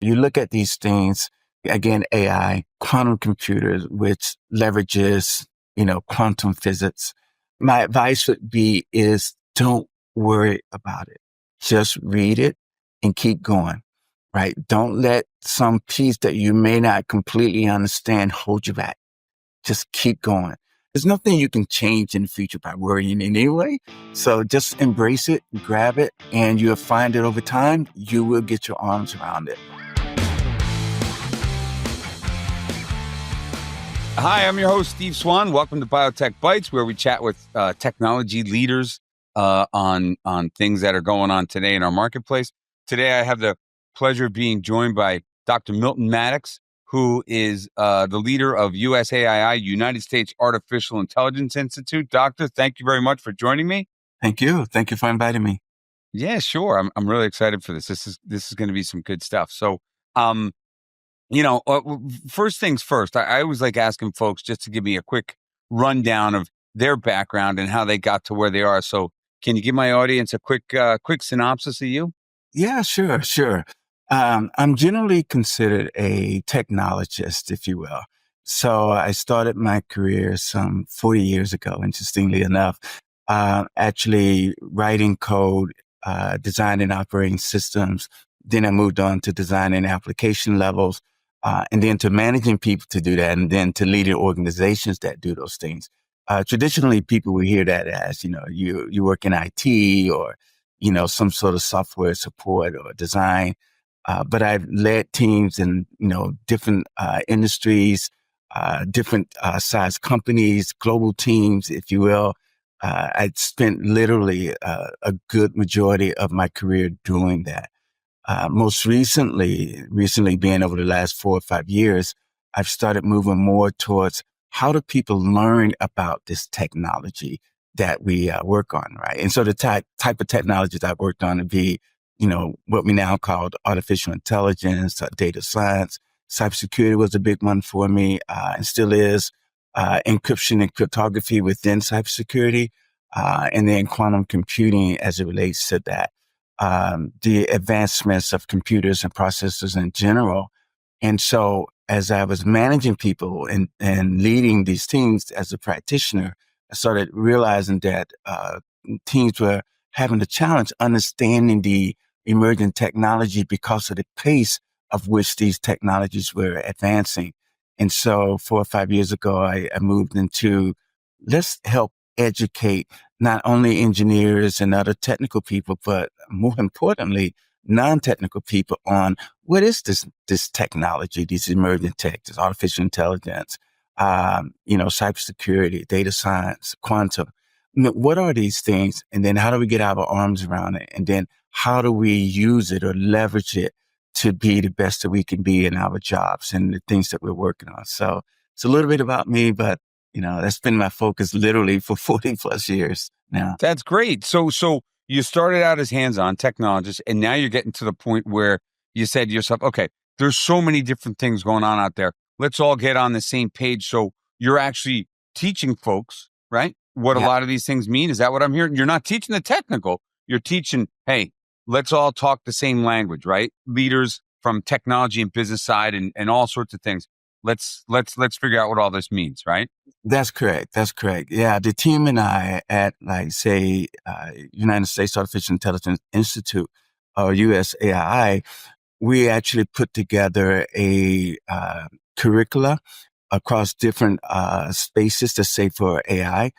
You look at these things, again, AI, quantum computers, which leverages, quantum physics. My advice would be is don't worry about it. Just read it and keep going, right? Don't let some piece that you may not completely understand hold you back. Just keep going. There's nothing you can change in the future by worrying anyway. So just embrace it, grab it, and you'll find that over time, you will get your arms around it. Hi, I'm your host, Steve Swan. Welcome to Biotech Bites, where we chat with technology leaders on things that are going on today in our marketplace. Today, I have the pleasure of being joined by Dr. Milton Mattox, who is the leader of USAII, United States Artificial Intelligence Institute. Doctor, thank you very much for joining me. Thank you. Thank you for inviting me. Yeah, sure. I'm really excited for this. This is going to be some good stuff. So, first things first, I always like asking folks just to give me a quick rundown of their background and how they got to where they are. So can you give my audience a quick synopsis of you? Yeah, sure. I'm generally considered a technologist, if you will. So I started my career some 40 years ago, interestingly enough, actually writing code, designing operating systems. Then I moved on to designing application levels, and then to managing people to do that, and then to leading organizations that do those things. Traditionally, people would hear that as, you work in IT or, some sort of software support or design. But I've led teams in, different industries, different size companies, global teams, if you will. I spent literally a good majority of my career doing that. Most recently being over the last 4 or 5 years, I've started moving more towards how do people learn about this technology that we work on, right? And so the type of technologies I've worked on would be, what we now call artificial intelligence, data science. Cybersecurity was a big one for me, and still is. Encryption and cryptography within cybersecurity, and then quantum computing as it relates to that. The advancements of computers and processors in general. And so as I was managing people and leading these teams as a practitioner, I started realizing that teams were having a challenge understanding the emerging technology because of the pace of which these technologies were advancing. And so 4 or 5 years ago, I moved into let's help educate not only engineers and other technical people, but more importantly, non-technical people on what is this technology, these emerging tech, this artificial intelligence, cybersecurity, data science, quantum. What are these things? And then how do we get our arms around it? And then how do we use it or leverage it to be the best that we can be in our jobs and the things that we're working on? So it's a little bit about me, but that's been my focus literally for 40 plus years now. That's great. So you started out as hands-on technologist, and now you're getting to the point where you said to yourself, okay, there's so many different things going on out there. Let's all get on the same page. So you're actually teaching folks, right? What a lot of these things mean. Is that what I'm hearing? You're not teaching the technical. You're teaching, hey, let's all talk the same language, right? Leaders from technology and business side and all sorts of things. Let's figure out what all this means, right? That's correct. Yeah, the team and I at United States Artificial Intelligence Institute, or USAII, we actually put together a curricula across different spaces to say for AI.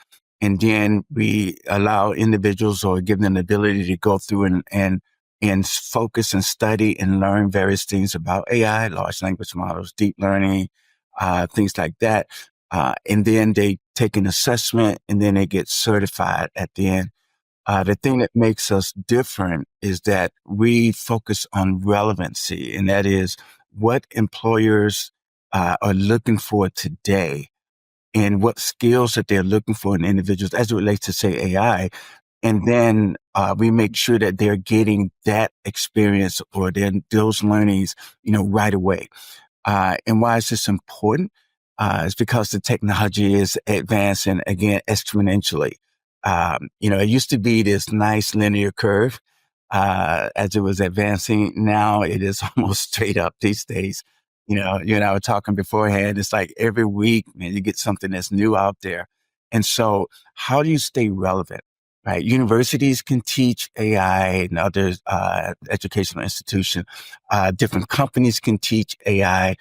And then we allow individuals or give them the ability to go through and focus and study and learn various things about AI, large language models, deep learning, things like that. And then they take an assessment and then they get certified at the end. The thing that makes us different is that we focus on relevancy, and that is what employers are looking for today and what skills that they're looking for in individuals as it relates to, say, AI. And then we make sure that they're getting that experience or those learnings, right away. And why is this important? It's because the technology is advancing, again, exponentially. It used to be this nice linear curve. as it was advancing. Now it is almost straight up these days. You and I were talking beforehand. It's like every week, man, you get something that's new out there. And so how do you stay relevant? Right. Universities can teach AI and other educational institutions. Different companies can teach AI,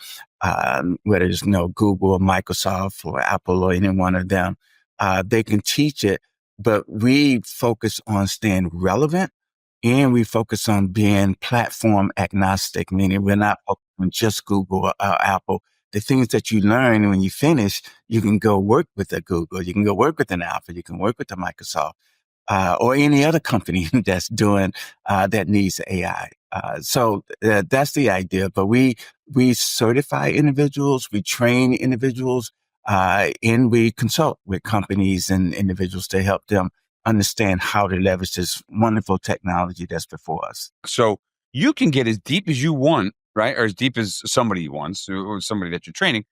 whether it's Google or Microsoft or Apple or any one of them. They can teach it, but we focus on staying relevant and we focus on being platform agnostic, meaning we're not focused on just Google or Apple. The things that you learn when you finish, you can go work with a Google, you can go work with an Apple, you can work with a Microsoft or any other company that's doing that needs AI. So that's the idea. But we certify individuals, we train individuals, and we consult with companies and individuals to help them understand how to leverage this wonderful technology that's before us. So you can get as deep as you want, right? Or as deep as somebody wants, or somebody that you're training,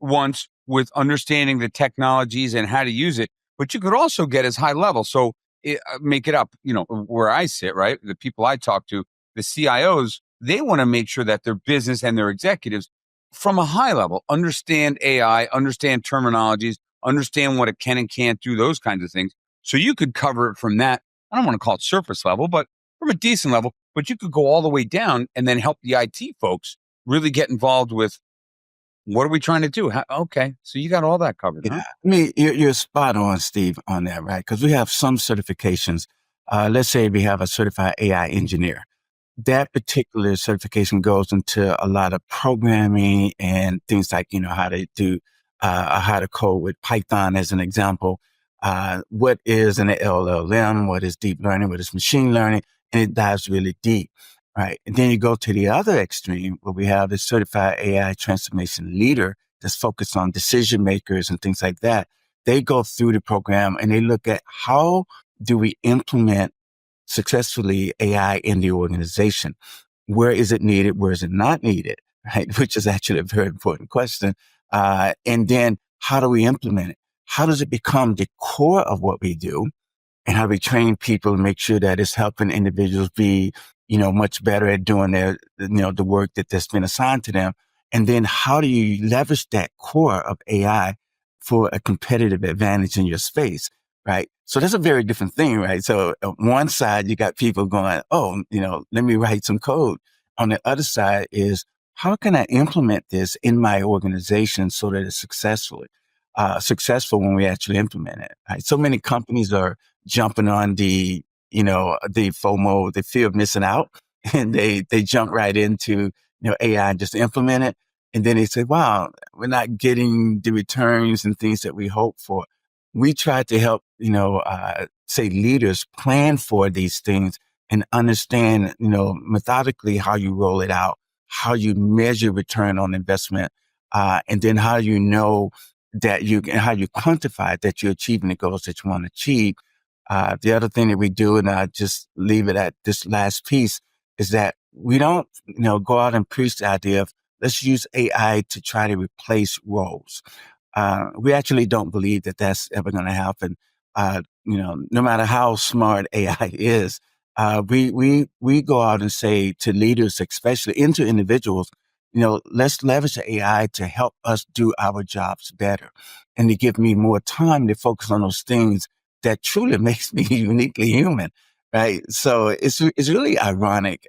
wants, with understanding the technologies and how to use it. But you could also get as high level. So make it up, where I sit, right? The people I talk to, the CIOs, they want to make sure that their business and their executives, from a high level, understand AI, understand terminologies, understand what it can and can't do, those kinds of things. So you could cover it from that. I don't want to call it surface level, but from a decent level, but you could go all the way down and then help the IT folks really get involved with what are we trying to do? Okay, so you got all that covered, huh? Yeah, I mean, you're spot on, Steve, on that, right? Because we have some certifications. Let's say we have a certified AI engineer. That particular certification goes into a lot of programming and things like, how to code with Python as an example. What is an LLM? What is deep learning? What is machine learning? And it dives really deep, right? And then you go to the other extreme where we have the certified AI transformation leader that's focused on decision makers and things like that. They go through the program and they look at how do we implement successfully AI in the organization? Where is it needed? Where is it not needed? Right? Which is actually a very important question. And then how do we implement it? How does it become the core of what we do? And how we train people and make sure that it's helping individuals be, much better at doing the work that's been assigned to them. And then how do you leverage that core of AI for a competitive advantage in your space? Right. So that's a very different thing, right? So on one side, you got people going, oh, let me write some code. On the other side is how can I implement this in my organization so that it's successful when we actually implement it. Right? So many companies are jumping on the FOMO, the fear of missing out, and they jump right into, AI and just implement it. And then they say, wow, we're not getting the returns and things that we hope for. We try to help, say leaders plan for these things and understand, methodically how you roll it out, how you measure return on investment, and then how how you quantify that you're achieving the goals that you want to achieve. The other thing that we do, and I just leave it at this last piece, is that we don't, go out and preach the idea of let's use AI to try to replace roles. We actually don't believe that that's ever going to happen. No matter how smart AI is, we go out and say to leaders, especially into individuals, let's leverage the AI to help us do our jobs better and to give me more time to focus on those things that truly makes me uniquely human. Right. So it's really ironic,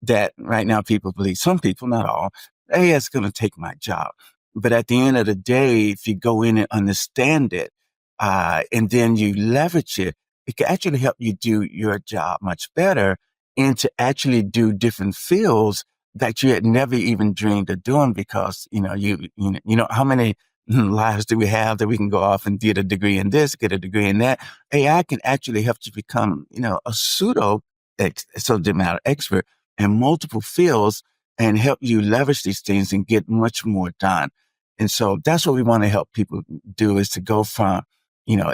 that right now people believe, some people, not all, AI is going to take my job. But at the end of the day, if you go in and understand it, and then you leverage it, it can actually help you do your job much better and to actually do different fields that you had never even dreamed of doing because, how many lives do we have that we can go off and get a degree in this, get a degree in that? AI can actually help you become, a subject matter expert in multiple fields and help you leverage these things and get much more done. And so that's what we want to help people do is to go from,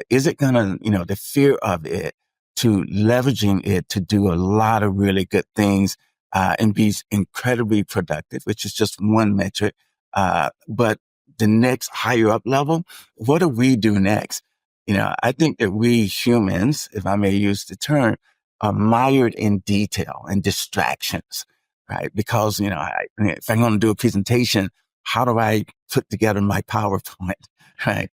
is it going to, the fear of it to leveraging it to do a lot of really good things, and be incredibly productive, which is just one metric. But the next higher up level, what do we do next? I think that we humans, if I may use the term, mired in detail and distractions, right? Because, if I'm going to do a presentation, how do I put together my PowerPoint, right?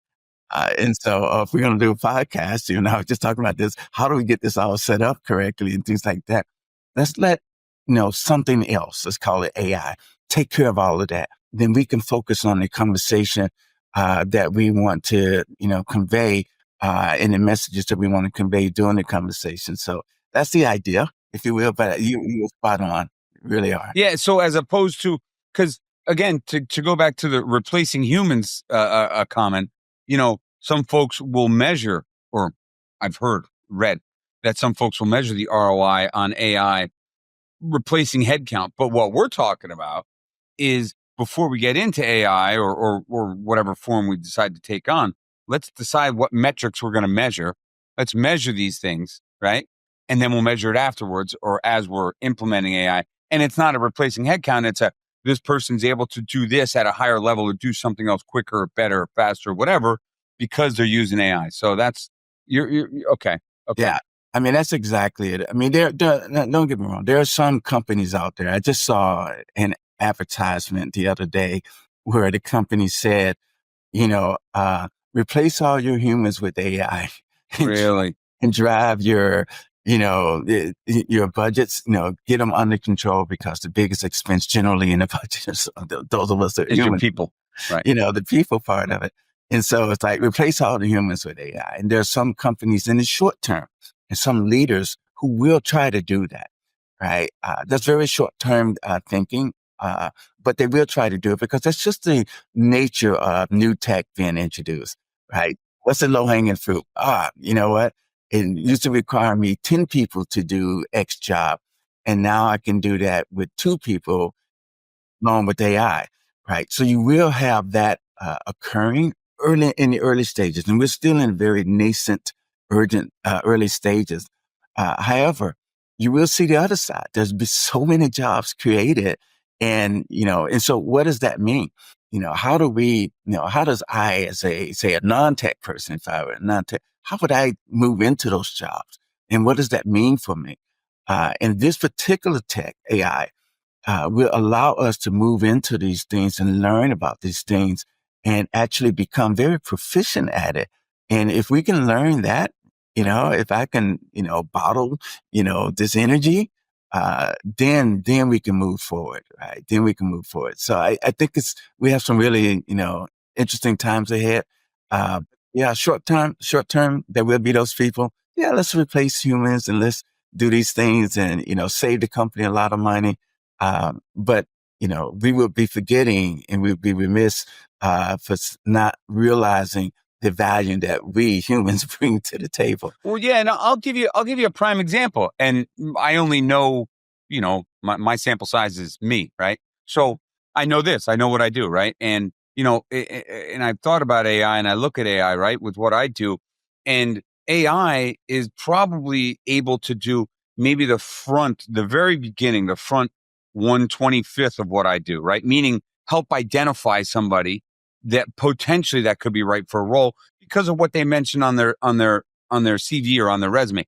And so if we're going to do a podcast, I was just talking about this, how do we get this all set up correctly and things like that? Let's let, something else, let's call it AI, take care of all of that. Then we can focus on the conversation that we want to, convey and the messages that we want to convey during the conversation. So that's the idea, if you will, but you're spot on. You really are. Yeah. So as opposed to, because again, to go back to the replacing humans comment, some folks will measure, or I've read that some folks will measure the ROI on AI replacing headcount. But what we're talking about is, before we get into AI or whatever form we decide to take on, let's decide what metrics we're going to measure. Let's measure these things, right? And then we'll measure it afterwards or as we're implementing AI. And it's not a replacing headcount. It's this person's able to do this at a higher level or do something else quicker, better, faster, whatever, because they're using AI. So that's, you're okay. Okay. Yeah. I mean, that's exactly it. I mean, don't get me wrong. There are some companies out there. I just saw an advertisement the other day where the company said, replace all your humans with AI Really? and drive your, your budgets, get them under control, because the biggest expense generally in the budget is those of us that are It's your human, people. Right. the people part of it. And so it's like, replace all the humans with AI. And there are some companies in the short term and some leaders who will try to do that, right? That's very short-term thinking, but they will try to do it because that's just the nature of new tech being introduced, right? What's the low-hanging fruit? You know what? It used to require me 10 people to do X job, and now I can do that with 2 people along with AI, right? So you will have that occurring early in the early stages, and we're still in very nascent, urgent early stages. However, you will see the other side. There's been so many jobs created, and and so what does that mean? How do we, how does I, as a non-tech person, if I were a non-tech, how would I move into those jobs, and what does that mean for me? And this particular tech, AI, will allow us to move into these things and learn about these things and actually become very proficient at it. And if we can learn that, if I can, bottle, this energy, then we can move forward, right? Then we can move forward. So I think we have some really, interesting times ahead. Yeah, short term, there will be those people. Yeah, let's replace humans and let's do these things and, save the company a lot of money. But, we will be forgetting and we'll be remiss for not realizing the value that we humans bring to the table. Well, yeah, and I'll give you a prime example. And I only know, my sample size is me, right? So I know this, I know what I do, right? And and I've thought about AI, and I look at AI, right, with what I do, and AI is probably able to do maybe the very beginning, the front 1/25th of what I do, right? Meaning help identify somebody that potentially that could be right for a role because of what they mentioned on their CV or on their resume.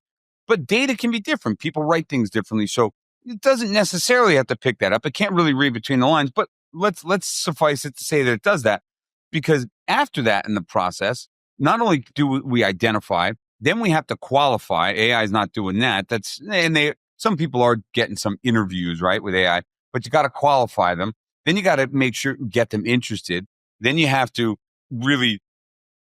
But data can be different. People write things differently. So it doesn't necessarily have to pick that up. It can't really read between the lines, but let's suffice it to say that it does that, because after that in the process, not only do we identify, then we have to qualify. AI is not doing that. Some people are getting some interviews, right, with AI, but you got to qualify them. Then you got to make sure get them interested. Then you have to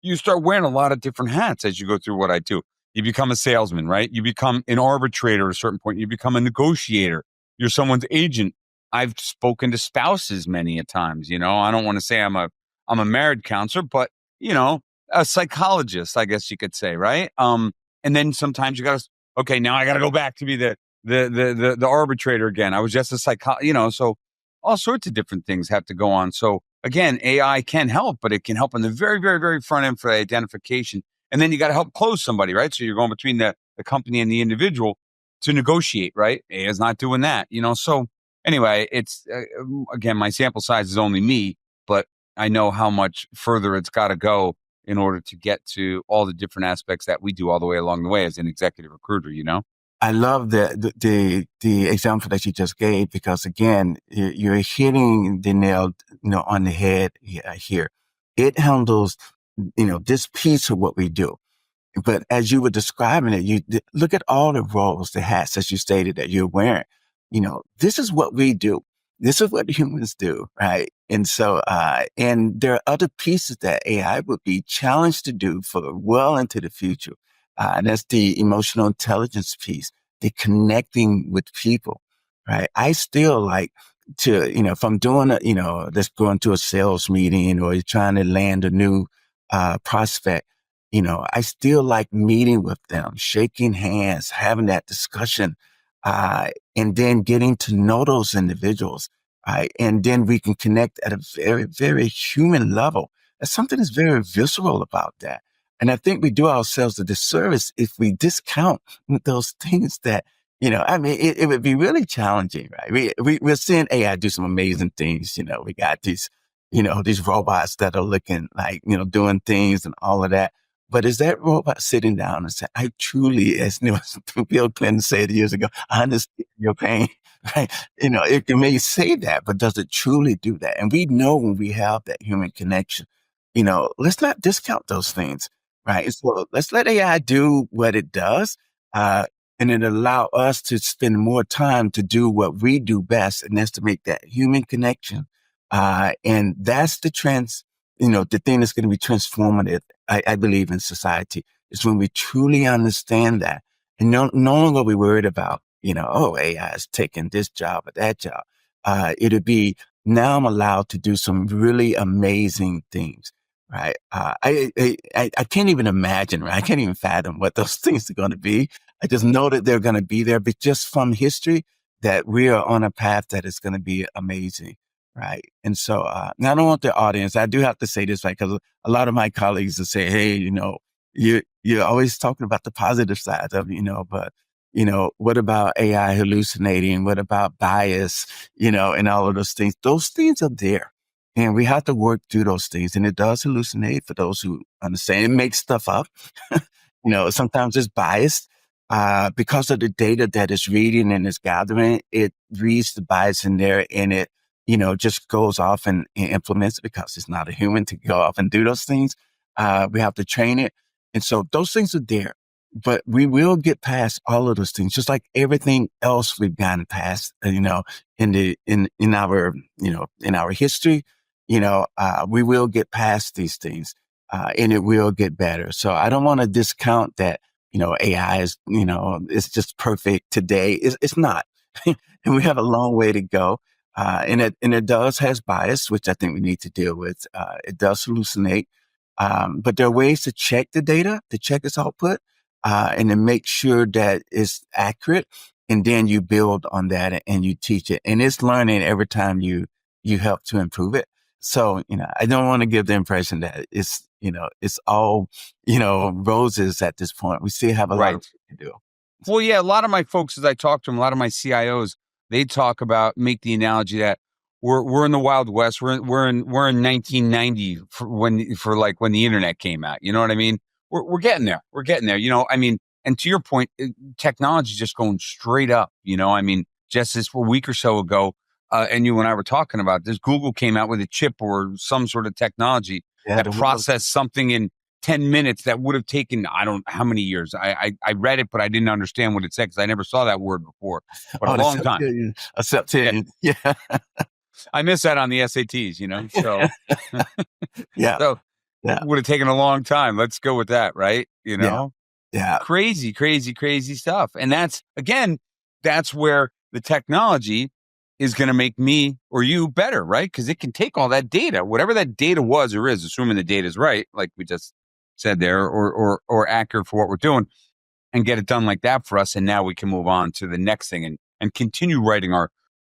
you start wearing a lot of different hats as you go through what I do. You become a salesman, right? You become an arbitrator at a certain point. You become a negotiator. You're someone's agent. I've spoken to spouses many a times. I don't want to say I'm a married counselor, but a psychologist, I guess you could say, right? And then sometimes you got to, okay, now I got to go back to be the arbitrator again. I was just a so all sorts of different things have to go on. So again, AI can help, but it can help in the very, very, very front end for identification. And then you got to help close somebody, right? So you're going between the company and the individual to negotiate, right? AI is not doing that, So anyway, it's again, my sample size is only me, but I know how much further it's got to go in order to get to all the different aspects that we do all the way along the way as an executive recruiter, I love the example that you just gave because again, you're hitting the nail, on the head here. It handles, this piece of what we do. But as you were describing it, look at all the roles, the hats, as you stated, that you're wearing. This is what we do. This is what humans do, right? And so, and there are other pieces that AI would be challenged to do for well into the future. And that's the emotional intelligence piece, the connecting with people, right? I still like to, if I'm doing let's go into a sales meeting or you're trying to land a new prospect, I still like meeting with them, shaking hands, having that discussion, and then getting to know those individuals, right? And then we can connect at a very, very human level. There's something that's very visceral about that. And I think we do ourselves a disservice if we discount those things that, it would be really challenging, right? We're seeing AI do some amazing things. We got these robots that are looking like, doing things and all of that. But is that robot sitting down and saying, I truly, as Bill Clinton said years ago, I understand your pain, right? It may say that, but does it truly do that? And we know when we have that human connection, let's not discount those things, right? So let's let AI do what it does, and then allow us to spend more time to do what we do best, and that's to make that human connection. And that's the thing that's going to be transformative, I believe, in society is when we truly understand that and no longer be worried about, AI is taking this job or that job. It'll be now I'm allowed to do some really amazing things, right? I can't even imagine, right? I can't even fathom what those things are going to be. I just know that they're going to be there, but just from history that we are on a path that is going to be amazing. Right. And so, now I don't want the audience, I do have to say this, right? Cause a lot of my colleagues will say, hey, you're always talking about the positive side of, but, what about AI hallucinating? What about bias, and all of those things? Those things are there and we have to work through those things. And it does hallucinate for those who understand. It makes stuff up. Sometimes it's biased. Because of the data that it's reading and it's gathering, it reads the bias in there and it, just goes off and implements it because it's not a human to go off and do those things. We have to train it. And so those things are there, but we will get past all of those things, just like everything else we've gotten past, in our history, we will get past these things, and it will get better. So I don't want to discount that, AI is, it's just perfect today. It's not. And we have a long way to go. And it does has bias, which I think we need to deal with. It does hallucinate. But there are ways to check the data, to check its output, and to make sure that it's accurate. And then you build on that and you teach it. And it's learning every time you help to improve it. So, I don't want to give the impression that it's all, roses at this point. We still have a lot of work to do. Well, yeah, a lot of my folks, as I talk to them, a lot of my CIOs, they talk about, make the analogy that we're in the Wild West. We're in 1990 when the internet came out. You know what I mean? We're getting there. We're getting there. And to your point, technology is just going straight up. Just this a week or so ago, and you and I were talking about this. Google came out with a chip or some sort of technology that processed something in 10 minutes that would have taken, I don't know how many years. I read it, but I didn't understand what it said because I never saw that word before. But a long time. A septillion. Yeah. I missed that on the SATs, so. Yeah. So it would have taken a long time. Let's go with that, right? Yeah. Crazy, crazy, crazy stuff. And that's where the technology is going to make me or you better, right? Because it can take all that data, whatever that data was or is, assuming the data is right, like we just said there, or accurate for what we're doing, and get it done like that for us. And now we can move on to the next thing and continue writing our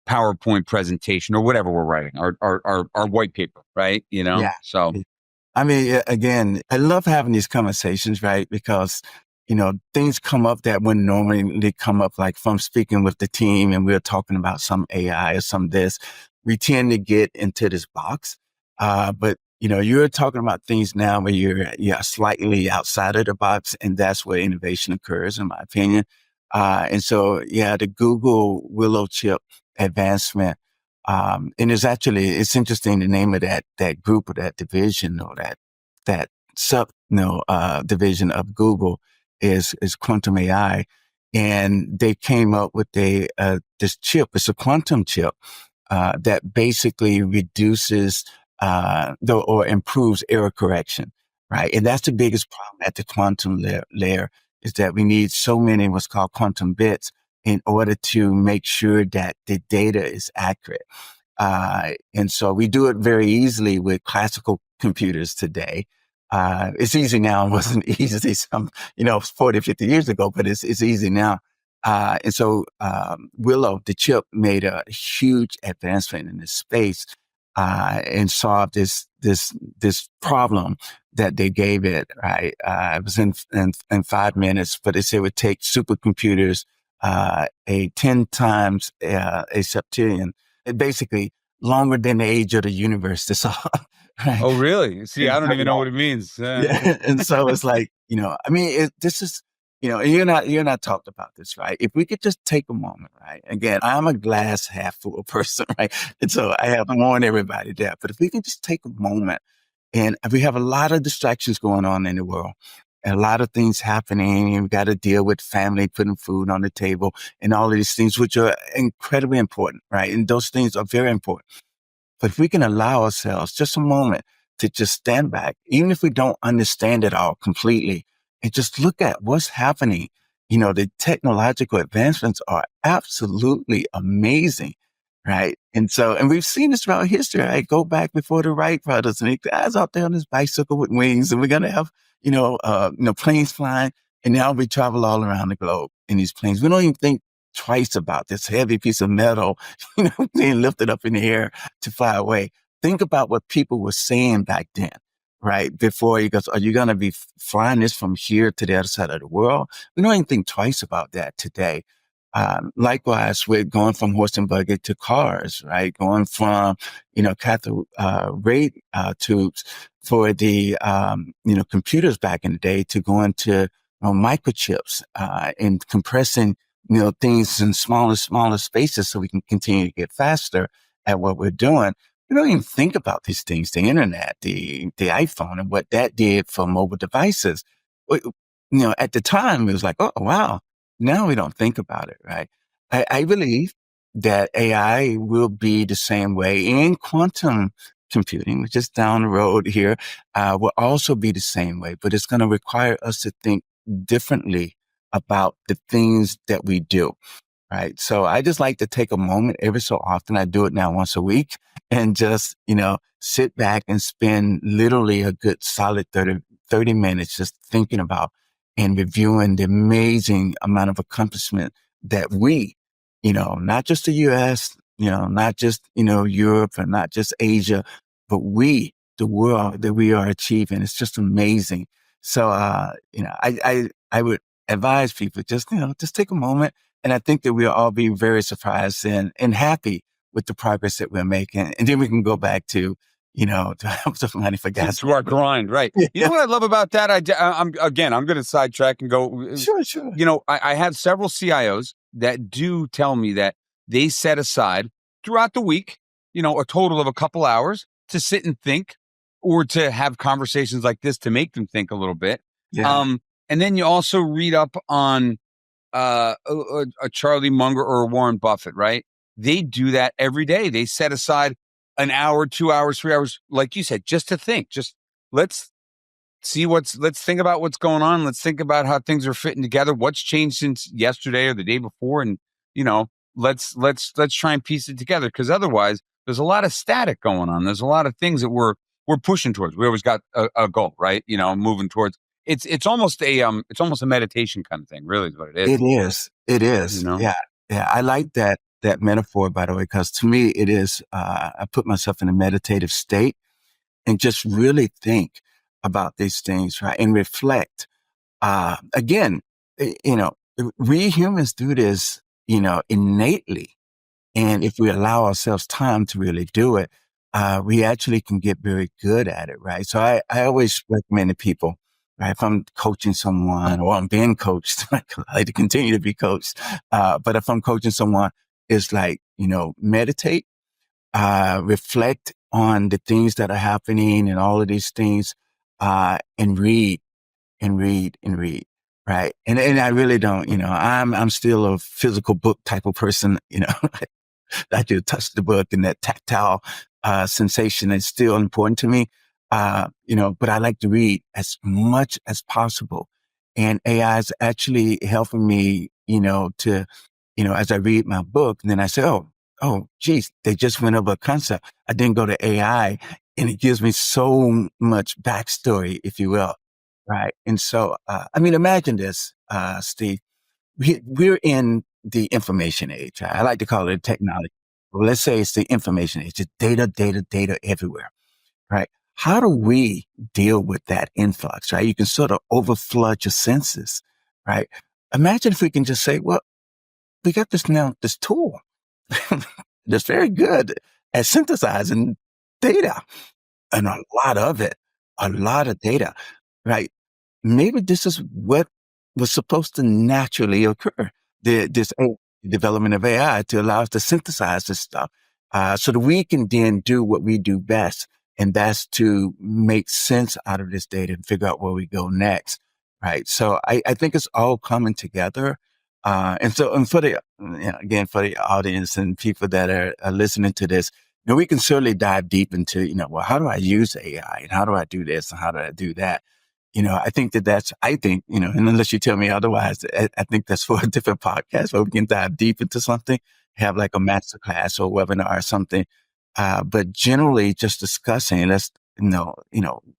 PowerPoint presentation or whatever we're writing, our white paper, right? Yeah. So. I mean, again, I love having these conversations, right? Because, things come up that wouldn't normally come up, like from speaking with the team and we're talking about some AI or some this, we tend to get into this box. But, you're talking about things now where you're slightly outside of the box, and that's where innovation occurs, in my opinion. And so, yeah, the Google Willow chip advancement. And it's interesting, the name of that group or that division or that sub, division of Google is quantum AI. And they came up with this chip. It's a quantum chip, that basically reduces, or improves error correction, right? And that's the biggest problem at the quantum layer is that we need so many what's called quantum bits in order to make sure that the data is accurate. And so we do it very easily with classical computers today. It's easy now. It wasn't easy 40, 50 years ago, but it's easy now. And so, Willow, the chip, made a huge advancement in this space, and solved this problem that they gave it, right? It was in 5 minutes, but they said it would take supercomputers, a 10 times, a septillion. It basically longer than the age of the universe to solve, right? Oh, really? See, And I don't how even know what it means. yeah. And so it's like, I mean, this is, and you're not talked about this, right? If we could just take a moment, right? Again, I'm a glass half full person, right? And so I have warned everybody that, but if we can just take a moment, and we have a lot of distractions going on in the world, and a lot of things happening, and we've got to deal with family putting food on the table and all of these things, which are incredibly important, right? And those things are very important. But if we can allow ourselves just a moment to just stand back, even if we don't understand it all completely, and just look at what's happening, the technological advancements are absolutely amazing, right? And we've seen this throughout history. I go back before the Wright brothers, and the guys out there on this bicycle with wings, and we're gonna have, planes flying, and now we travel all around the globe in these planes. We don't even think twice about this heavy piece of metal, being lifted up in the air to fly away. Think about what people were saying back then, right? Before he goes, are you going to be flying this from here to the other side of the world? We don't even think twice about that today. Likewise, we're going from horse and buggy to cars, right? Going from, cathode ray tubes for the, computers back in the day to going to microchips, and compressing, things in smaller spaces so we can continue to get faster at what we're doing. We don't even think about these things, the internet, the iPhone, and what that did for mobile devices. At the time, it was like, oh, wow. Now we don't think about it, right? I believe that AI will be the same way, and quantum computing, which is down the road here, will also be the same way, but it's going to require us to think differently about the things that we do. Right. So I just like to take a moment every so often. I do it now once a week, and just, sit back and spend literally a good solid 30 minutes just thinking about and reviewing the amazing amount of accomplishment that we, not just the US, not just, Europe, and not just Asia, but the world, that we are achieving. It's just amazing. So, I would advise people just take a moment. And I think that we'll all be very surprised and happy with the progress that we're making. And then we can go back to, to help somebody for gas. To our grind, right? You know what I love about that? I'm going to sidetrack and go. Sure. I have several CIOs that do tell me that they set aside throughout the week, a total of a couple hours to sit and think, or to have conversations like this to make them think a little bit. Yeah. And then you also read up on a Charlie Munger or a Warren Buffett, right? They do that every day. They set aside an hour, 2 hours, 3 hours, like you said, just to think. Just let's think about what's going on. Let's think about how things are fitting together. What's changed since yesterday or the day before, and let's try and piece it together. Because otherwise, there's a lot of static going on. There's a lot of things that we're pushing towards. We always got a goal, right? Moving towards. It's almost a meditation kind of thing, really, is what it is. It is. Yeah. I like that metaphor, by the way, because to me it is, I put myself in a meditative state and just really think about these things, right? And reflect. Again, we humans do this, innately. And if we allow ourselves time to really do it, we actually can get very good at it, right? So I always recommend to people, right? If I'm coaching someone or I'm being coached, I like to continue to be coached. But if I'm coaching someone, it's like, meditate, reflect on the things that are happening and all of these things, and read and read and read. Right. And I really don't, I'm still a physical book type of person, I do touch the book, and that tactile sensation is still important to me. But I like to read as much as possible. And AI is actually helping me, as I read my book, and then I say, geez, they just went over a concept. I didn't go to AI, and it gives me so much backstory, if you will. Right. And so, imagine this, Steve. We're in the information age. I like to call it technology. Well, let's say it's the information age. It's data, data, data everywhere, right? How do we deal with that influx, right? You can sort of overflood your senses, right? Imagine if we can just say, well, we got this tool that's very good at synthesizing data, and a lot of it, a lot of data, right? Maybe this is what was supposed to naturally occur. This development of AI to allow us to synthesize this stuff, so that we can then do what we do best, and that's to make sense out of this data and figure out where we go next. Right. So I think it's all coming together. And for again, for the audience and people that are listening to this, we can certainly dive deep into, well, how do I use AI, and how do I do this, and how do I do that? I think, and unless you tell me otherwise, I think that's for a different podcast where we can dive deep into something, have like a master class or webinar or something. But generally just discussing, let's,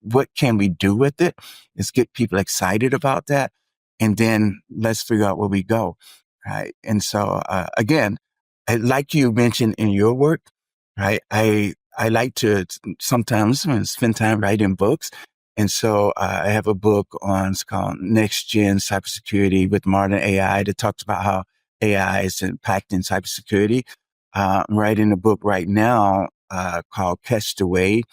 what can we do with it? Let's get people excited about that. And then let's figure out where we go. Right. And so, again, like you mentioned in your work, right? I like to sometimes spend time writing books. And so I have a book it's called Next Gen Cybersecurity with Modern AI, that talks about how AI is impacting cybersecurity. I'm writing a book right now called Catch the Wave,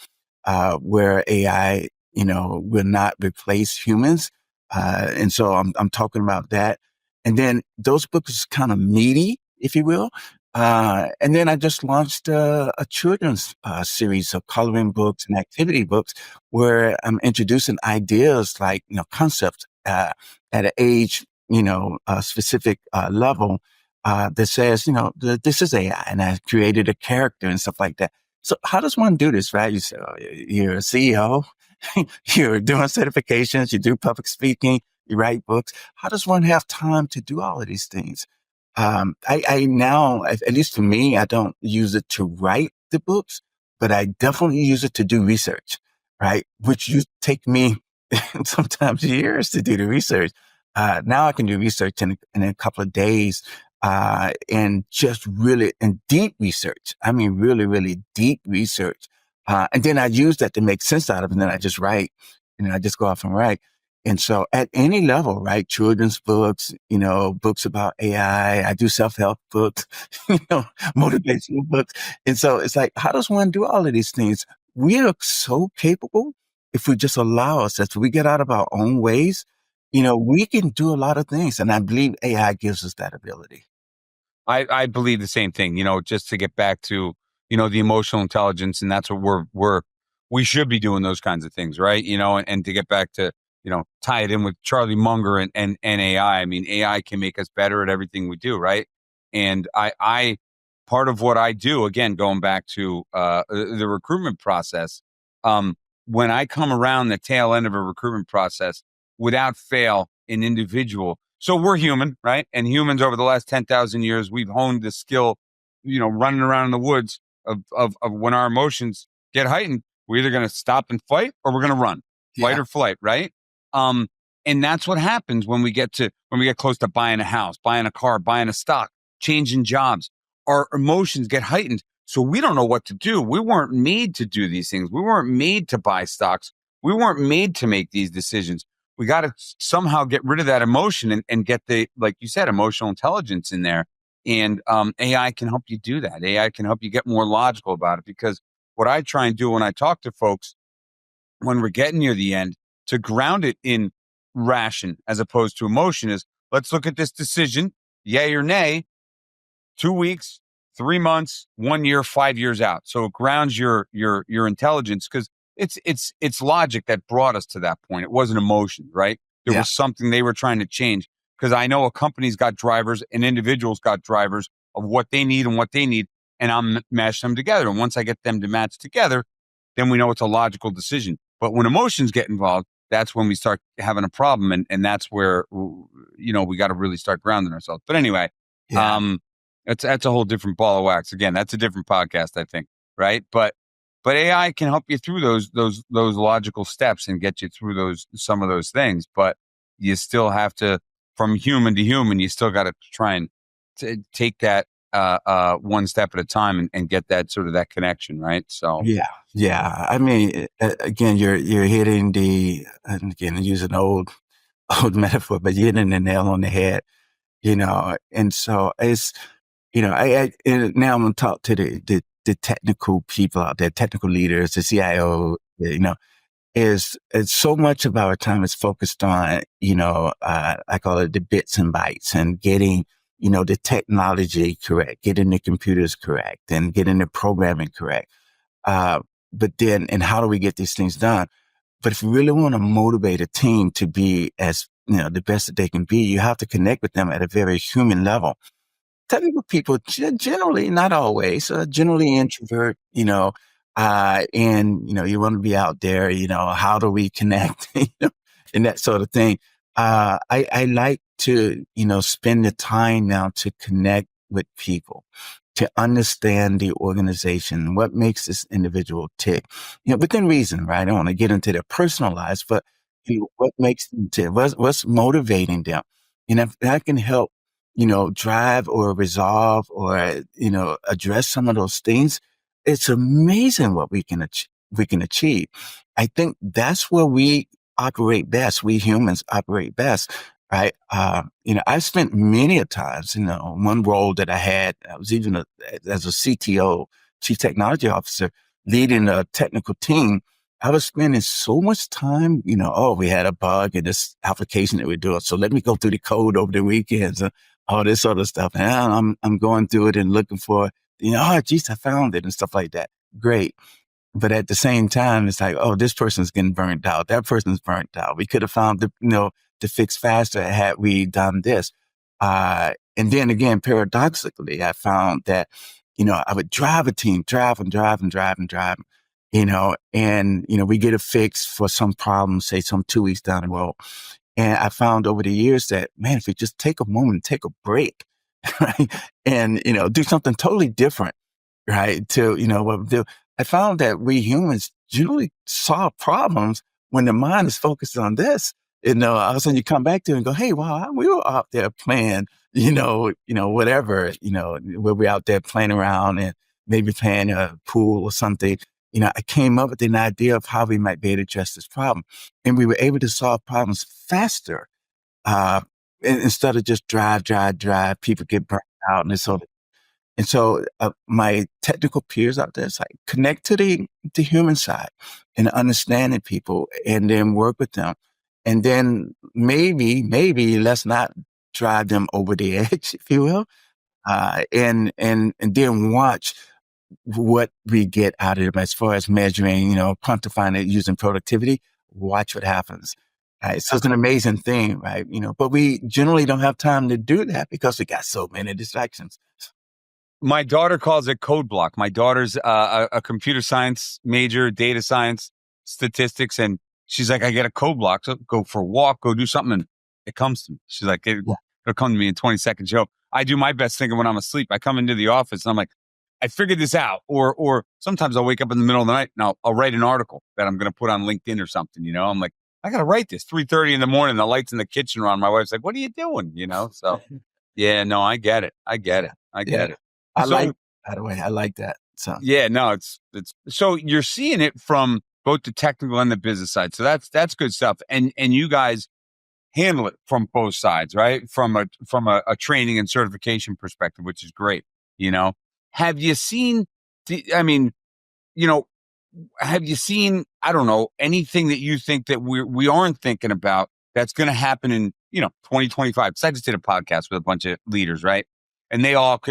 where AI, will not replace humans. And so I'm talking about that. And then those books kind of meaty, if you will. And then I just launched a children's series of coloring books and activity books, where I'm introducing ideas like, concepts at an age, a specific level that says, this is AI, and I created a character and stuff like that. So how does one do this, right? You say, you're a CEO, you're doing certifications, you do public speaking, you write books. How does one have time to do all of these things? I now, at least for me, I don't use it to write the books, but I definitely use it to do research, right? Which used to take me sometimes years to do the research. Now I can do research in a couple of days, and just really, and deep research. I mean, really, really deep research. And then I use that to make sense out of it. And then I just write, I just go off and write. And so at any level, right? Children's books, books about AI. I do self-help books, motivational books. And so it's like, how does one do all of these things? We are so capable if we just allow us, as we get out of our own ways, we can do a lot of things. And I believe AI gives us that ability. I believe the same thing, just to get back to, the emotional intelligence, and that's what we should be doing those kinds of things, right? And to get back to, tie it in with Charlie Munger and AI. I mean, AI can make us better at everything we do, right? And I part of what I do, again, going back to the recruitment process, when I come around the tail end of a recruitment process, without fail, an individual. So we're human, right? And humans over the last 10,000 years, we've honed the skill, running around in the woods of when our emotions get heightened, we're either going to stop and fight, or we're going to run, fight Yeah. or flight, right? Um, and that's what happens when we get close to buying a house, buying a car, buying a stock, changing jobs. Our emotions get heightened. So we don't know what to do. We weren't made to do these things. We weren't made to buy stocks. We weren't made to make these decisions. We got to somehow get rid of that emotion and get the, like you said, emotional intelligence in there. And AI can help you do that. AI can help you get more logical about it, because what I try and do when I talk to folks, when we're getting near the end, to ground it in ration as opposed to emotion is, let's look at this decision, yay or nay, 2 weeks, 3 months, 1 year, 5 years out. So it grounds your intelligence, because it's logic that brought us to that point. It wasn't emotion, right? There Yeah. was something they were trying to change. Because I know a company's got drivers and individuals got drivers of what they need and what they need, and I'm mashing them together. And once I get them to match together, then we know it's a logical decision. But when emotions get involved, that's when we start having a problem, and that's where we got to really start grounding ourselves. But anyway, Yeah. that's a whole different ball of wax. Again, that's a different podcast, I think, right? But AI can help you through those logical steps and get you through some of those things. But you still have to, from human to human, you still got to try and take that one step at a time and get that sort of that connection, right? So Yeah. Yeah. I mean, again, you're hitting and again, use an old metaphor, but you're hitting the nail on the head, and so it's, and now I'm going to talk to the technical people out there, technical leaders, the CIO, is so much of our time is focused on, I call it the bits and bytes, and getting, the technology correct, getting the computers correct, and getting the programming correct. But then, and how do we get these things done? But if you really want to motivate a team to be as, the best that they can be, you have to connect with them at a very human level. Technical people generally, not always, generally introvert, and, you want to be out there, how do we connect, and that sort of thing. I like to, spend the time now to connect with people, to understand the organization, what makes this individual tick, within reason, right? I don't want to get into their personal lives, but what makes them tick, what's motivating them. And if that can help, drive or resolve or, address some of those things, it's amazing what we can achieve. I think that's where we operate best. We humans operate best, right? I've spent many a times, one role that I had, I was even as a CTO, Chief Technology Officer, leading a technical team. I was spending so much time, we had a bug in this application that we're doing, so let me go through the code over the weekends and all this sort of stuff. And I'm going through it and looking for, geez, I found it and stuff like that. Great. But at the same time, it's like, oh, this person's getting burnt out. That person's burnt out. We could have found the fix faster had we done this. And then again, paradoxically, I found that, I would drive a team, drive and drive and drive and drive, and, we get a fix for some problem, say some 2 weeks down the road. And I found over the years that, man, if we just take a moment, take a break, right? And, do something totally different, right? To, what we do. I found that we humans generally solve problems when the mind is focused on this. All of a sudden you come back to it and go, hey, wow, we were out there playing, whatever, where we're out there playing around and maybe playing a pool or something. I came up with an idea of how we might be able to address this problem. And we were able to solve problems faster, instead of just drive, people get burnt out and this sort of. And so my technical peers out there, it's like connect to the human side and understanding people and then work with them. And then maybe let's not drive them over the edge, if you will. And then watch what we get out of them as far as measuring, quantifying it using productivity. Watch what happens. Right? So it's an amazing thing, right? But we generally don't have time to do that because we got so many distractions. my daughter calls it code block. My daughter's a computer science major, data science, statistics, and she's like, I get a code block. So go for a walk, go do something, and it comes to me. She's like, it'll come to me in 20 seconds. I do my best thinking when I'm asleep. I come into the office and I'm like, I figured this out. Or sometimes I'll wake up in the middle of the night and I'll write an article that I'm going to put on LinkedIn or something. I'm like, I got to write this 3:30 in the morning. The lights in the kitchen are on. My wife's like, what are you doing? So yeah, no, I get it. I get it. I So, like, by the way, I like that. So yeah, no, it's so you're seeing it from both the technical and the business side. So that's good stuff. And you guys handle it from both sides, right? From a training and certification perspective, which is great. Have you seen have you seen I don't know, anything that you think that we aren't thinking about that's going to happen in, 2025. So I just did a podcast with a bunch of leaders, right? And they all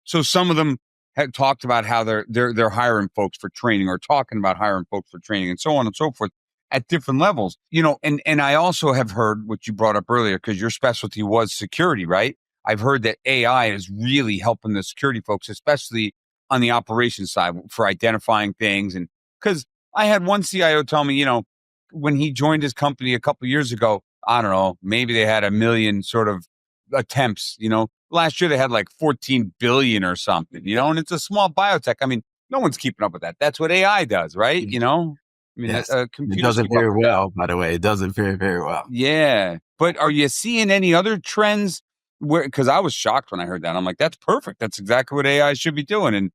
so some of them had talked about how they're hiring folks for training, or talking about hiring folks for training, and so on and so forth at different levels. And I also have heard what you brought up earlier, because your specialty was security, right? I've heard that AI is really helping the security folks, especially on the operations side, for identifying things. And because I had one CIO tell me, when he joined his company a couple of years ago, I don't know, maybe they had 1 million sort of attempts. Last year they had like 14 billion or something, and it's a small biotech. I mean, no one's keeping up with that. That's what AI does, right? I mean, Yes. It computers does it keep up very with that. well, by the way. It does it very, very well. Yeah. But are you seeing any other trends because I was shocked when I heard that. I'm like, that's perfect. That's exactly what AI should be doing. And,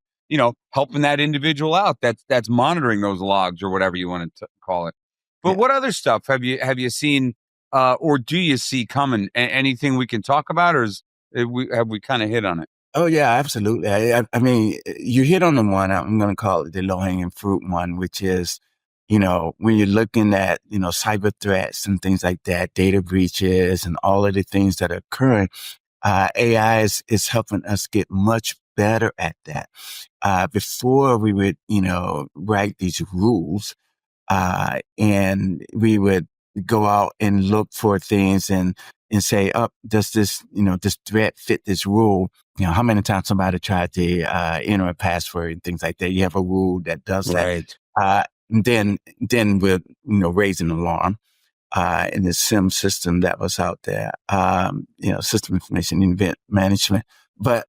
helping that individual out. That's monitoring those logs, or whatever you want to call it. But Yeah. what other stuff have you seen, or do you see coming? Anything we can talk about, or have we kind of hit on it? Oh yeah, absolutely. I mean, you hit on the one. I'm going to call it the low hanging fruit one, which is, when you're looking at, cyber threats and things like that, data breaches and all of the things that are occurring, AI is helping us get much better at that. Before we would, write these rules, and we would go out and look for things and say, oh, does this, this threat fit this rule? How many times somebody tried to enter a password and things like that. You have a rule that does that. Right. And then we'll, raise an alarm in the SIM system that was out there, system information event management. But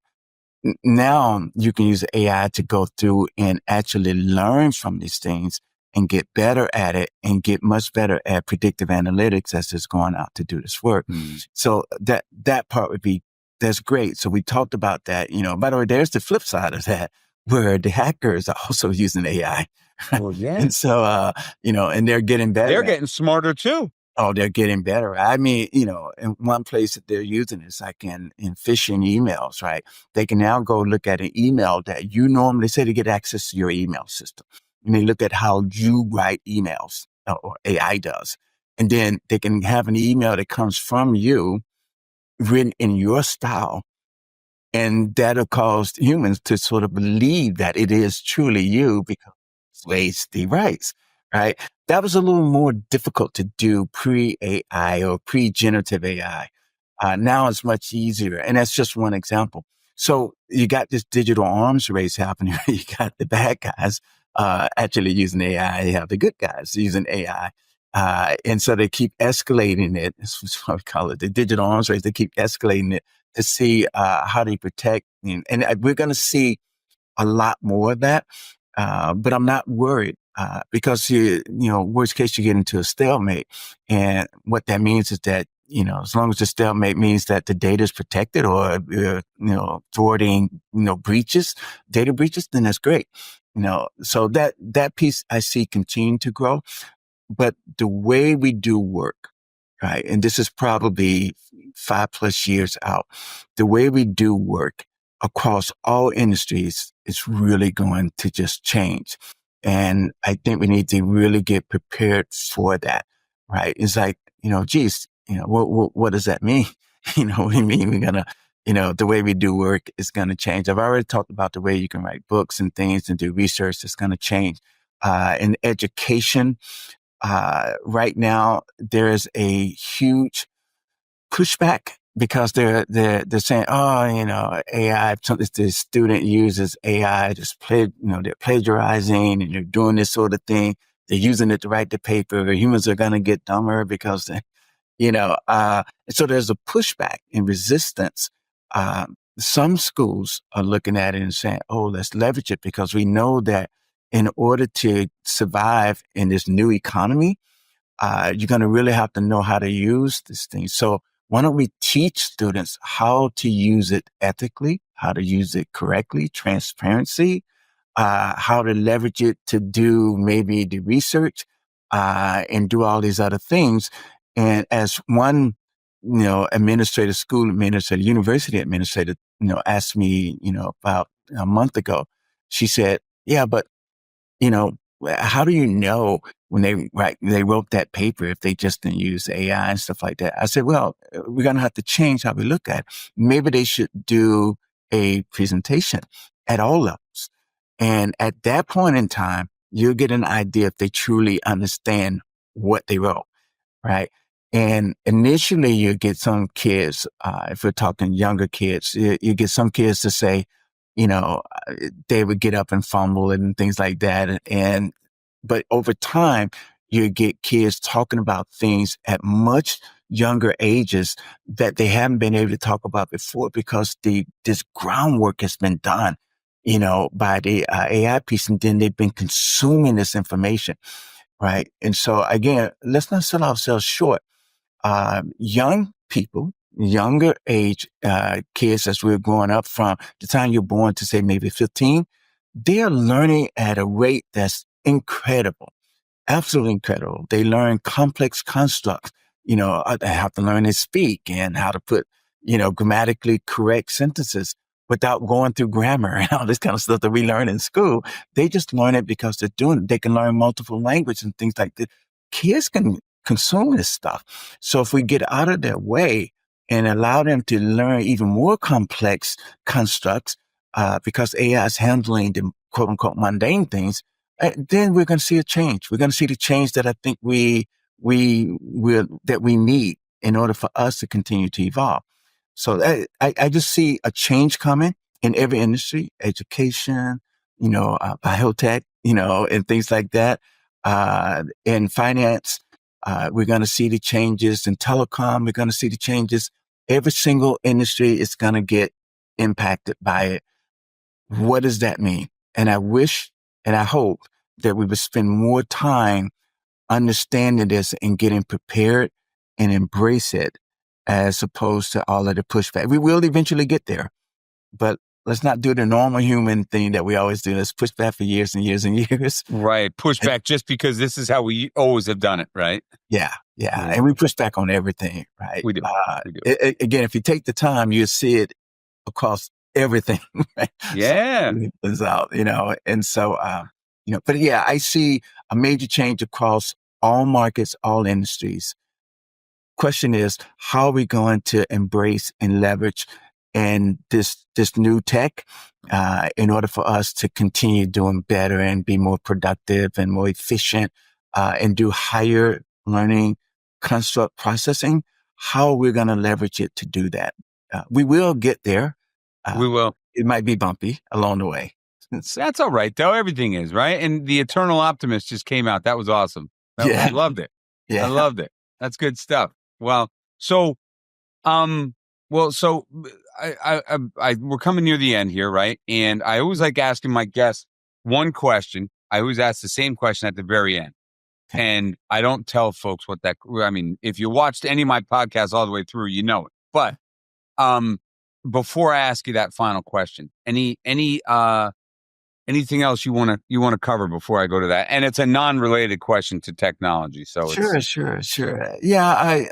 now you can use AI to go through and actually learn from these things and get better at it, and get much better at predictive analytics as it's going out to do this work. So that part that's great. So we talked about that, by the way, there's the flip side of that, where the hackers are also using AI. Well, yeah. And so, and they're getting better. They're getting smarter too. Oh, they're getting better. I mean, in one place that they're using is like in phishing emails, right? They can now go look at an email that you normally say to get access to your email system. And they look at how you write emails, or AI does. And then they can have an email that comes from you, written in your style. And that'll cause humans to sort of believe that it is truly you, because it's the way Steve writes, right? That was a little more difficult to do pre-AI or pre-generative AI. Now it's much easier. And that's just one example. So you got this digital arms race happening. You got the bad guys actually using AI. You have the good guys using AI. And so they keep escalating it. That's what we call it, the digital arms race. They keep escalating it to see how they protect. And we're going to see a lot more of that. But I'm not worried because, worst case, you get into a stalemate. And what that means is that, as long as the stalemate means that the data is protected, or, thwarting, breaches, data breaches, then that's great. So that piece I see continue to grow. But the way we do work, right, and this is probably 5+ years out, the way we do work across all industries is really going to just change. And I think we need to really get prepared for that, right? It's like, geez, what does that mean? What do you mean we're going to, the way we do work is going to change. I've already talked about the way you can write books and things and do research. It's going to change. In education, right now, there is a huge pushback because they're saying, oh, AI, if the student uses AI, they're plagiarizing and they're doing this sort of thing. They're using it to write the paper. Humans are going to get dumber because, so there's a pushback and resistance. Some schools are looking at it and saying, oh, let's leverage it, because we know that in order to survive in this new economy, you're going to really have to know how to use this thing. So why don't we teach students how to use it ethically, how to use it correctly, transparency, how to leverage it to do maybe the research, and do all these other things. And as one, administrator, school administrator, university administrator, asked me, about a month ago, she said, yeah, but, how do you know when they wrote that paper if they just didn't use AI and stuff like that? I said, well, we're going to have to change how we look at it. Maybe they should do a presentation at all levels. And at that point in time, you'll get an idea if they truly understand what they wrote, right? And initially you get some kids, if we're talking younger kids, you get some kids to say, they would get up and fumble and things like that. But over time, you get kids talking about things at much younger ages that they haven't been able to talk about before because this groundwork has been done, by the AI piece. And then they've been consuming this information, right? And so again, let's not sell ourselves short. Young people, younger age kids, as we're growing up from the time you're born to say maybe 15, they're learning at a rate that's incredible, absolutely incredible. They learn complex constructs, they have to learn to speak and how to put, grammatically correct sentences without going through grammar and all this kind of stuff that we learn in school. They just learn it because they're doing it. They can learn multiple languages and things like that. Kids can consume this stuff. So if we get out of their way and allow them to learn even more complex constructs, because AI is handling the quote unquote mundane things, then we're going to see a change. We're going to see the change that I think we need in order for us to continue to evolve. So I just see a change coming in every industry, education, biotech, and things like that. In finance, we're going to see the changes in telecom. We're going to see the changes. Every single industry is going to get impacted by it. What does that mean? And I wish and I hope that we would spend more time understanding this and getting prepared and embrace it as opposed to all of the pushback. We will eventually get there, but let's not do the normal human thing that we always do. Let's push back for years and years and years. Right. Push back just because this is how we always have done it, right? Yeah. And we push back on everything, right? We do. We do. Again, if you take the time, you see it across everything. Right? Yeah. So it's out, and so, but yeah, I see a major change across all markets, all industries. Question is, how are we going to embrace and leverage and this new tech in order for us to continue doing better and be more productive and more efficient and do higher learning construct processing? How are we going to leverage it to do that? We will get there. We will. It might be bumpy along the way. That's all right, though. Everything is, right? And the Eternal Optimist just came out. That was awesome. I loved it. Yeah. I loved it. That's good stuff. Well, so, we're coming near the end here, right? And I always like asking my guests one question. I always ask the same question at the very end. Okay. And I don't tell folks if you watched any of my podcasts all the way through, you know it. But, before I ask you that final question, anything else you want to cover before I go to that? And it's a non-related question to technology. So Sure. Yeah.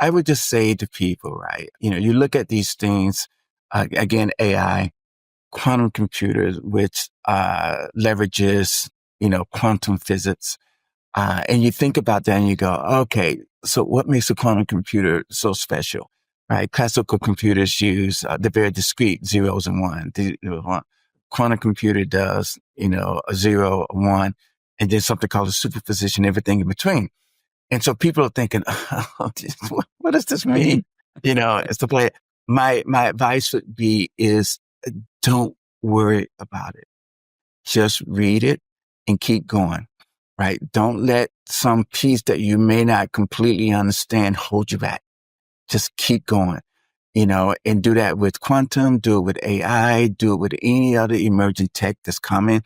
I would just say to people, right? You look at these things, again, AI, quantum computers, which, leverages, quantum physics. And you think about that and you go, okay, so what makes a quantum computer so special? Right? Classical computers use the very discrete zeros and ones. Quantum computer does, a 0, a 1, and then something called a superposition, everything in between. And so people are thinking, oh, what does this mean? It's to play. My advice would be don't worry about it. Just read it and keep going, right? Don't let some piece that you may not completely understand hold you back. Just keep going, and do that with quantum, do it with AI, do it with any other emerging tech that's coming,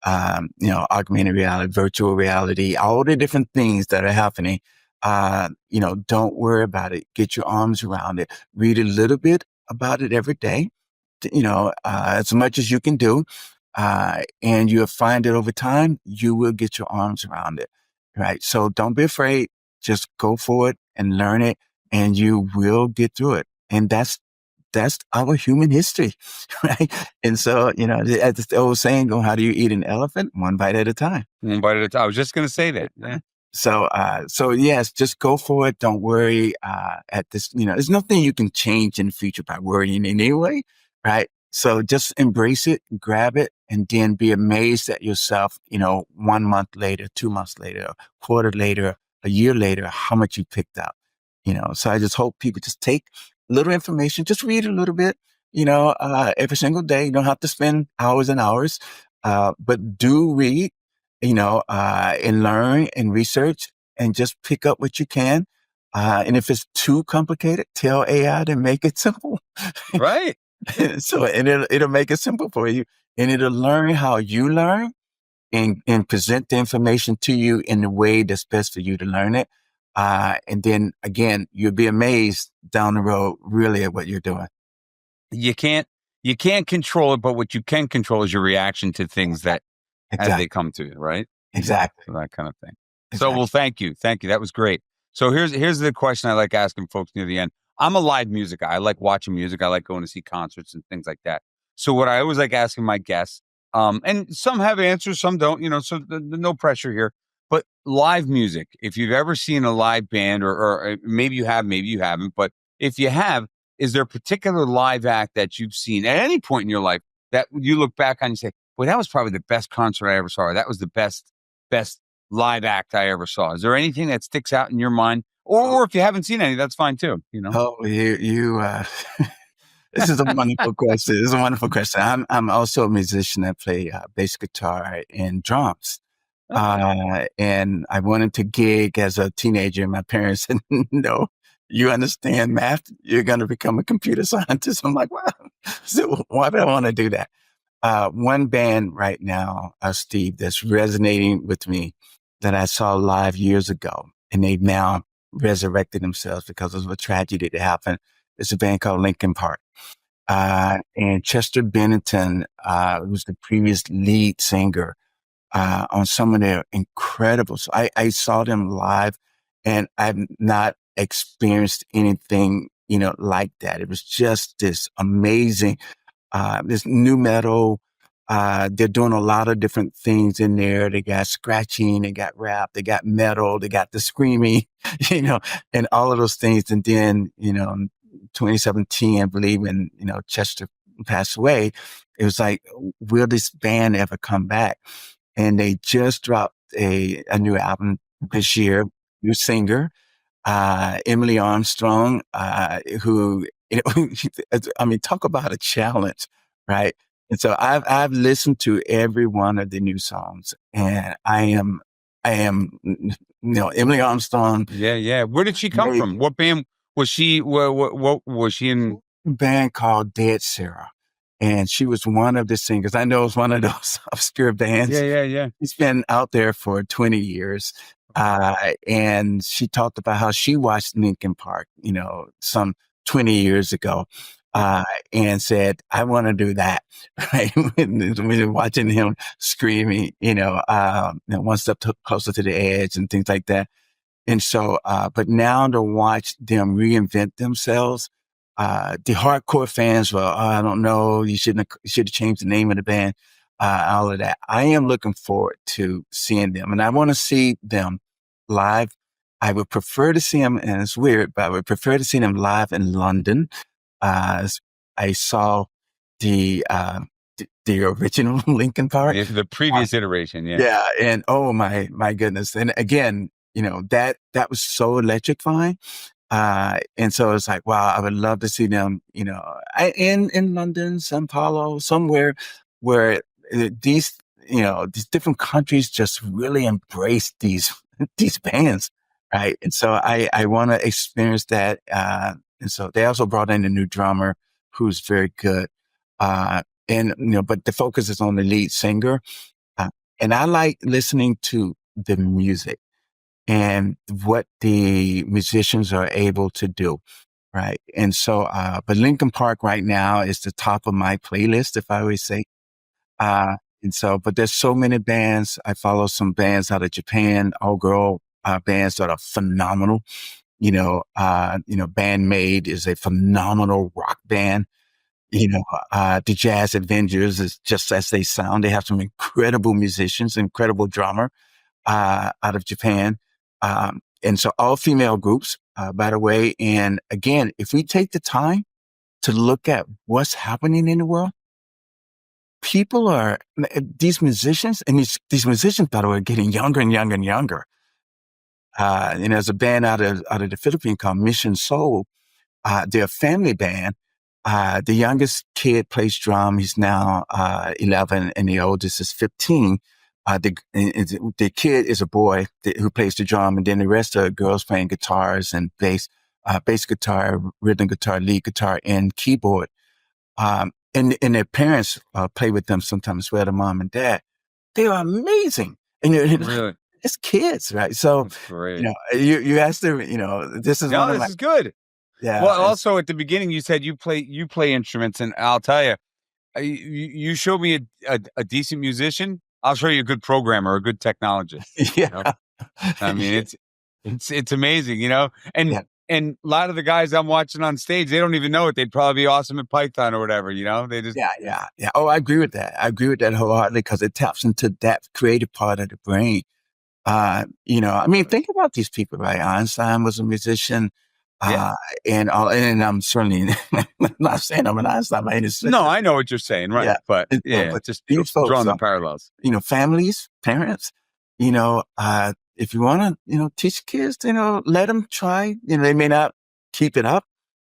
augmented reality, virtual reality, all the different things that are happening. Don't worry about it. Get your arms around it. Read a little bit about it every day, as much as you can do. And you'll find that over time, you will get your arms around it, right? So don't be afraid. Just go for it and learn it. And you will get through it. And that's that's our human history, right? And so, as the old saying, go, how do you eat an elephant? One bite at a time. One bite at a time. I was just going to say that. Yeah. So yes, just go for it. Don't worry. At this, there's nothing you can change in the future by worrying in any way, right? So just embrace it, grab it, and then be amazed at yourself, 1 month later, 2 months later, a quarter later, a year later, how much you picked up, So I just hope people just take a little information, just read a little bit, every single day. You don't have to spend hours and hours, but do read, and learn and research and just pick up what you can. And if it's too complicated, tell AI to make it simple. Right. And it'll make it simple for you, and it'll learn how you learn and present the information to you in the way that's best for you to learn it. And then again, you'll be amazed down the road really at what you're doing. You can't control it, but what you can control is your reaction to things that as they come to you, right? Exactly. So that kind of thing. Exactly. So, well, thank you. That was great. So here's the question I like asking folks near the end. I'm a live music guy. I like watching music. I like going to see concerts and things like that. So what I always like asking my guests, and some have answers, some don't, so no pressure here, but live music, if you've ever seen a live band or maybe you have, maybe you haven't, but if you have, is there a particular live act that you've seen at any point in your life that you look back on and say, well, that was probably the best concert I ever saw, or that was the best live act I ever saw? Is there anything that sticks out in your mind? Or if you haven't seen any, that's fine too, Oh, this is a wonderful question. This is a wonderful question. I'm also a musician. I play bass guitar and drums. Okay. And I wanted to gig as a teenager. My parents said, no, you understand math. You're going to become a computer scientist. I'm like, wow. So why would I want to do that? One band right now, Steve, that's resonating with me that I saw live years ago, and they've now resurrected themselves because of a tragedy that happened. It's a band called Linkin Park. And Chester Bennington, was the previous lead singer, on some of their incredible. So I saw them live, and I've not experienced anything, like that. It was just this amazing, this new metal. They're doing a lot of different things in there. They got scratching, they got rap, they got metal, they got the screaming, and all of those things. And then, 2017, I believe, when, Chester passed away, it was like, will this band ever come back? And they just dropped a new album this year, new singer, Emily Armstrong, who, I mean, talk about a challenge, right? And so I've listened to every one of the new songs, and I am, Emily Armstrong. Yeah. Where did she come from? What band was she? What was she in? A band called Dead Sarah. And she was one of the singers. I know it's one of those obscure bands. Yeah. She's been out there for 20 years. And she talked about how she watched Linkin Park, some 20 years ago, and said, I want to do that. Right. When you're watching him screaming, one step closer to the edge and things like that. And so, but now to watch them reinvent themselves, the hardcore fans were, I don't know, you should have changed the name of the band, all of that. I am looking forward to seeing them, and I want to see them live. I would prefer to see them, and it's weird, but I would prefer to see them live in London. I saw the original Linkin Park. The previous iteration, yeah. Yeah, and oh my goodness. And again, that was so electrifying. And so it's like, wow, I would love to see them, in London, São Paulo, somewhere where these different countries just really embrace these bands, right? And so I want to experience that. And so they also brought in a new drummer who's very good. But the focus is on the lead singer. And I like listening to the music and what the musicians are able to do. Right. And so, but Linkin Park right now is the top of my playlist, if I always say. But there's so many bands. I follow some bands out of Japan, all girl bands that are phenomenal. Bandmate is a phenomenal rock band. The Jazz Avengers is just as they sound. They have some incredible musicians, incredible drummer, out of Japan. And so all female groups, by the way. And again, if we take the time to look at what's happening in the world, these musicians, and these musicians, by the way, are getting younger and younger and younger. There's a band out of the Philippines called Mission Soul. They're a family band. The youngest kid plays drum. He's now 11, and the oldest is 15. The kid is a boy who plays the drum, and then the rest are girls playing guitars and bass guitar, rhythm guitar, lead guitar, and keyboard. And their parents play with them sometimes as well, the mom and dad. They are amazing. And Really? it's kids, right? So, That's great. you asked them, this is No, this is good. Yeah. Well, also at the beginning, you said you play instruments, and I'll tell you, you show me a decent musician, I'll show you a good programmer, a good technologist. Yeah. I mean, it's amazing, and Yeah. and a lot of the guys I'm watching on stage, they don't even know it. They'd probably be awesome at Python or whatever, they just Yeah. Oh, I agree with that. I agree with that wholeheartedly because it taps into that creative part of the brain. Think about these people, right? Einstein was a musician. Yeah. And I'm certainly not saying I'm an Einstein by any stretch. No, I know what you're saying, right? Yeah. But But just these folks drawing the are, parallels. Families, parents, if you want to, teach kids, let them try. They may not keep it up,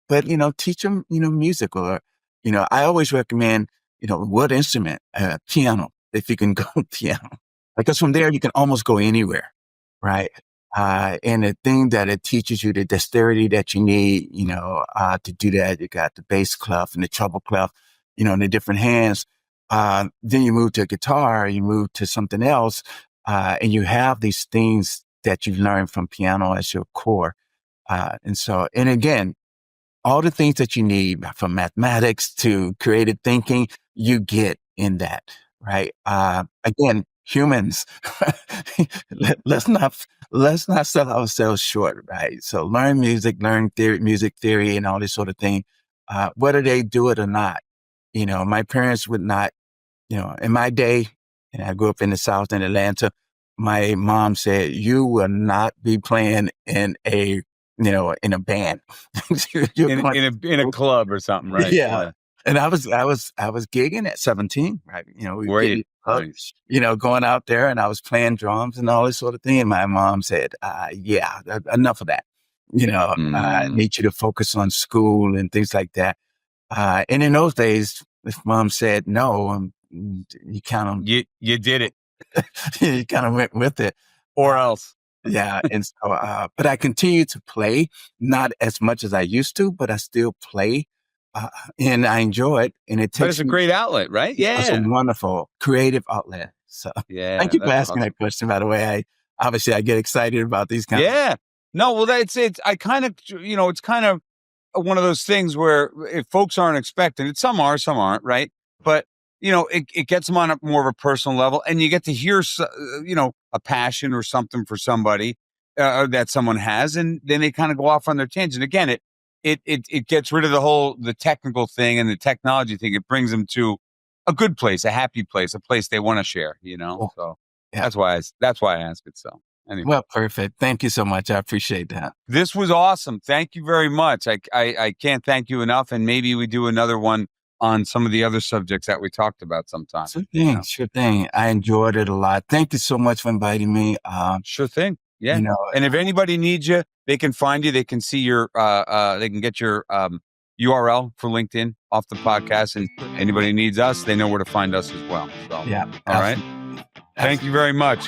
but, teach them, music or, I always recommend, what instrument? Piano, if you can go piano, because from there you can almost go anywhere, right? And the thing that it teaches you, the dexterity that you need, to do that, you got the bass clef and the treble clef, in the different hands. Then you move to a guitar, you move to something else, and you have these things that you've learned from piano as your core. And again, all the things that you need from mathematics to creative thinking, you get in that, right? Again, humans, let's not sell ourselves short, right? So learn music, music theory and all this sort of thing, whether they do it or not. My parents would not, in my day, and I grew up in the South in Atlanta, my mom said, you will not be playing in a band. in a club or something, right? Yeah. And I was gigging at 17, right? We Were you? nice. Going out there, and I was playing drums and all this sort of thing. And my mom said, enough of that. I need you to focus on school and things like that. And in those days, if mom said no, you kind of you did it, you kind of went with it, or else. Yeah. And so, but I continue to play, not as much as I used to, but I still play. And I enjoy it. And But it's a great outlet, right? Yeah. It's a wonderful creative outlet. So thank you for asking that question, by the way. I get excited about these kinds of. No, well, I kind of, it's kind of one of those things where if folks aren't expecting it, some are, some aren't, right? But, it gets them on a more of a personal level, and you get to hear, a passion or something for somebody that someone has, and then they kind of go off on their tangent. Again, it gets rid of the technical thing and the technology thing. It brings them to a good place, a happy place, a place they want to share, So that's why I ask it. So anyway. Well, perfect. Thank you so much. I appreciate that. This was awesome. Thank you very much. I can't thank you enough. And maybe we do another one on some of the other subjects that we talked about sometime. Sure thing. I enjoyed it a lot. Thank you so much for inviting me. Sure thing. Yeah. And if anybody needs you, they can find you. They can see they can get your URL for LinkedIn off the podcast. And anybody needs us, they know where to find us as well. So, yeah. All right. Thank you very much.